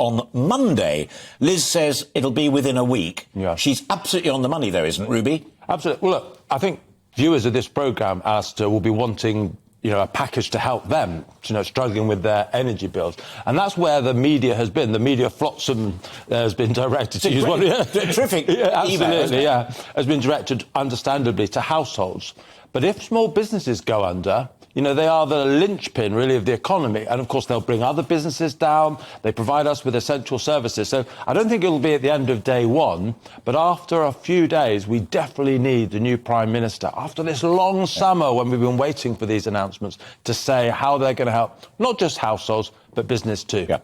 on Monday. Liz says it'll be within a week. Yeah. She's absolutely on the money, though, isn't Ruby? Absolutely. Well, look, I think viewers of this programme, Alistair, will be wanting, a package to help them, struggling with their energy bills. And that's where the media has been. The media flotsam has been directed to use one. Terrific. Absolutely, has been directed, understandably, to households. But if small businesses go under, they are the linchpin, really, of the economy. And, of course, they'll bring other businesses down. They provide us with essential services. So I don't think it'll be at the end of day one. But after a few days, we definitely need the new Prime Minister, after this long summer when we've been waiting for these announcements, to say how they're going to help not just households, but business too. Yeah.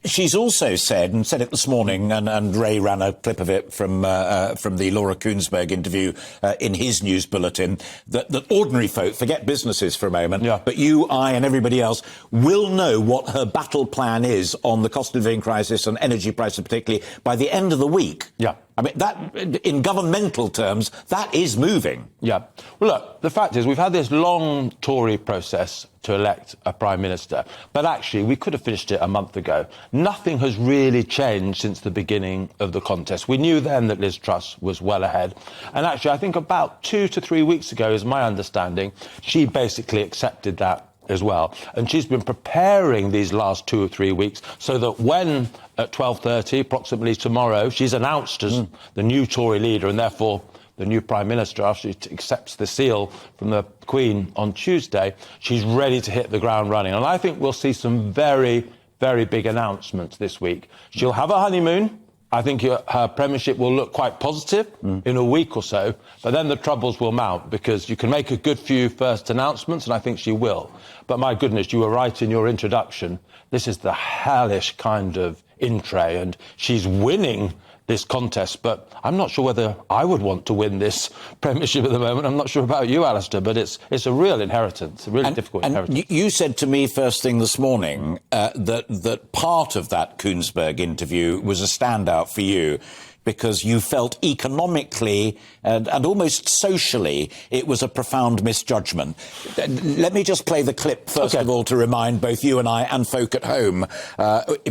She's also said, and said it this morning, and Ray ran a clip of it from the Laura Kuenssberg interview in his news bulletin, that ordinary folk, forget businesses for a moment, but you, I and everybody else will know what her battle plan is on the cost of living crisis and energy prices particularly by the end of the week. Yeah. I mean, that, in governmental terms, that is moving. Yeah. Well, look, the fact is we've had this long Tory process to elect a Prime Minister, but actually we could have finished it a month ago. Nothing has really changed since the beginning of the contest. We knew then that Liz Truss was well ahead. And actually, I think about 2 to 3 weeks ago, is my understanding, she basically accepted that as well. And she's been preparing these last 2 or 3 weeks so that when, at 12:30, approximately tomorrow, she's announced as the new Tory leader and therefore the new Prime Minister, after she accepts the seal from the Queen on Tuesday, she's ready to hit the ground running. And I think we'll see some very, very big announcements this week. She'll have a honeymoon. I think her premiership will look quite positive in a week or so, but then the troubles will mount because you can make a good few first announcements, and I think she will. But my goodness, you were right in your introduction. This is the hellish kind of in-tray, and she's winning this contest, but I'm not sure whether I would want to win this premiership at the moment. I'm not sure about you, Alistair, but it's a real inheritance, a really difficult inheritance. And you said to me first thing this morning that part of that Kuenssberg interview was a standout for you because you felt economically and almost socially it was a profound misjudgment. Let me just play the clip first of all to remind both you and I and folk at home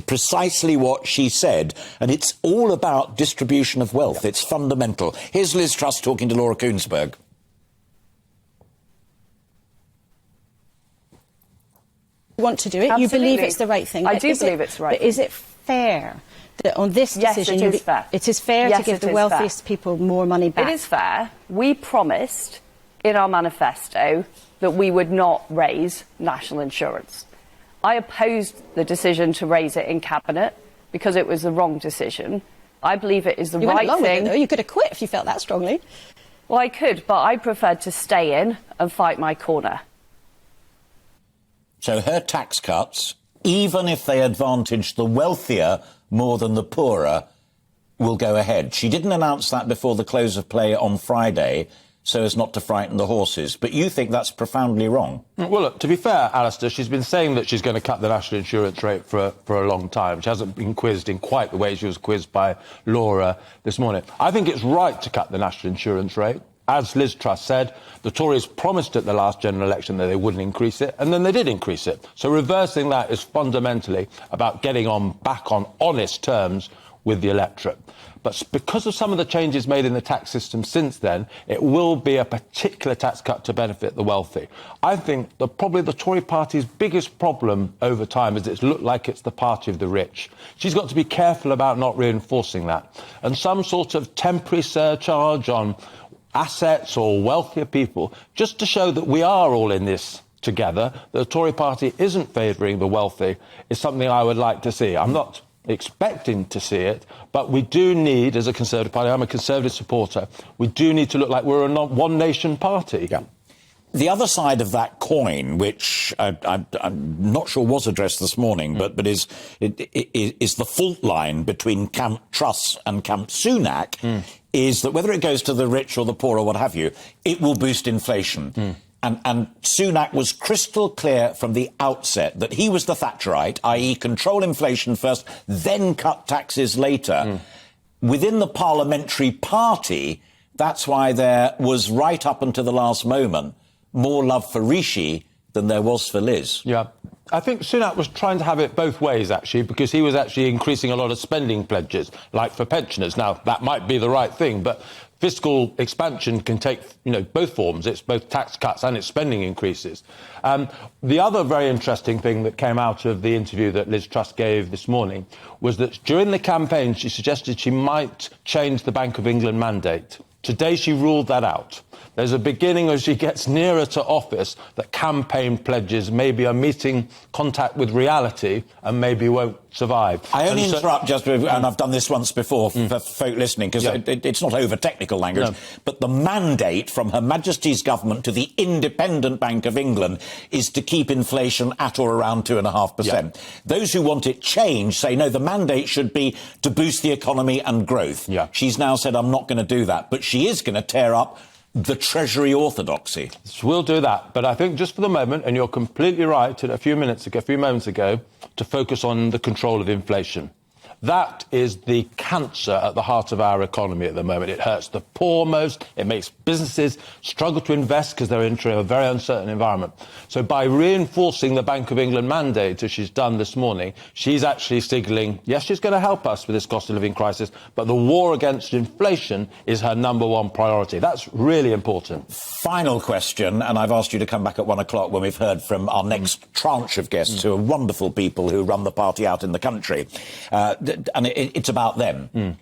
precisely what she said. And it's all about distribution of wealth. It's fundamental. Here's Liz Truss talking to Laura Kuenssberg. You want to do it. Absolutely. You believe it's the right thing. I do believe it's the right thing. But is it fair that on this decision... Yes, it is fair. It is fair to give the wealthiest people more money back? It is fair. We promised in our manifesto that we would not raise national insurance. I opposed the decision to raise it in Cabinet because it was the wrong decision. I believe it is the right thing. You went along with it, though. You could have quit if you felt that strongly. Well, I could, but I preferred to stay in and fight my corner. So her tax cuts, even if they advantage the wealthier more than the poorer, will go ahead. She didn't announce that before the close of play on Friday so as not to frighten the horses. But you think that's profoundly wrong? Well, look, to be fair, Alistair, she's been saying that she's going to cut the national insurance rate for a long time. She hasn't been quizzed in quite the way she was quizzed by Laura this morning. I think it's right to cut the national insurance rate. As Liz Truss said, the Tories promised at the last general election that they wouldn't increase it, and then they did increase it. So reversing that is fundamentally about getting back on honest terms with the electorate. But because of some of the changes made in the tax system since then, it will be a particular tax cut to benefit the wealthy. I think probably the Tory party's biggest problem over time is it's looked like it's the party of the rich. She's got to be careful about not reinforcing that. And some sort of temporary surcharge on assets or wealthier people, just to show that we are all in this together, that the Tory party isn't favouring the wealthy, is something I would like to see. I'm not expecting to see it, but we do need, as a Conservative party, I'm a Conservative supporter, we do need to look like we're a one-nation party. Yeah. The other side of that coin, which I'm not sure was addressed this morning, but is the fault line between Camp Truss and Camp Sunak, is that whether it goes to the rich or the poor or what have you, it will boost inflation. And Sunak was crystal clear from the outset that he was the Thatcherite, i.e. control inflation first, then cut taxes later. Within the parliamentary party, that's why there was, right up until the last moment, more love for Rishi than there was for Liz. Yeah, I think Sunak was trying to have it both ways, actually, because he was actually increasing a lot of spending pledges, like for pensioners. Now, that might be the right thing, but fiscal expansion can take, both forms. It's both tax cuts and it's spending increases. The other very interesting thing that came out of the interview that Liz Truss gave this morning was that during the campaign, she suggested she might change the Bank of England mandate. Today, she ruled that out. There's a beginning as she gets nearer to office that campaign pledges maybe are meeting contact with reality and maybe won't survive. I only interrupt just, and I've done this once before for folk listening, because it's not over-technical language, but the mandate from Her Majesty's government to the Independent Bank of England is to keep inflation at or around 2.5%. Yeah. Those who want it changed say, no, the mandate should be to boost the economy and growth. Yeah. She's now said, I'm not going to do that, but she is going to tear up the Treasury orthodoxy. We'll do that. But I think just for the moment, and you're completely right, a few moments ago, to focus on the control of inflation. That is the cancer at the heart of our economy at the moment. It hurts the poor most. It makes businesses struggle to invest because they're entering a very uncertain environment. So by reinforcing the Bank of England mandate, as she's done this morning, she's actually signalling, yes, she's going to help us with this cost of living crisis, but the war against inflation is her number one priority. That's really important. Final question, and I've asked you to come back at 1 o'clock when we've heard from our next tranche of guests, who are wonderful people who run the party out in the country. And it's about them.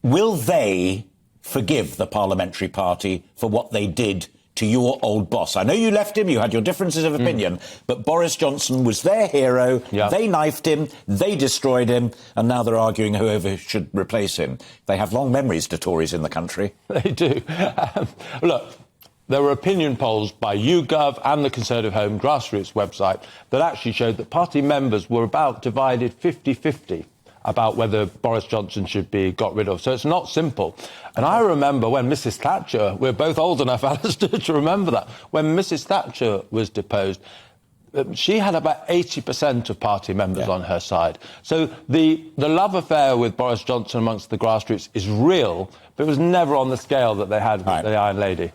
Will they forgive the parliamentary party for what they did to your old boss? I know you left him, you had your differences of opinion, but Boris Johnson was their hero. Yeah. They knifed him, they destroyed him, and now they're arguing whoever should replace him. They have long memories to Tories in the country. They do. Look, there were opinion polls by YouGov and the Conservative Home Grassroots website that actually showed that party members were about divided 50-50 about whether Boris Johnson should be got rid of. So it's not simple. And I remember when Mrs Thatcher, we're both old enough, Alistair, to remember that, when Mrs Thatcher was deposed, she had about 80% of party members on her side. So the love affair with Boris Johnson amongst the grassroots is real, but it was never on the scale that they had with the Iron Lady.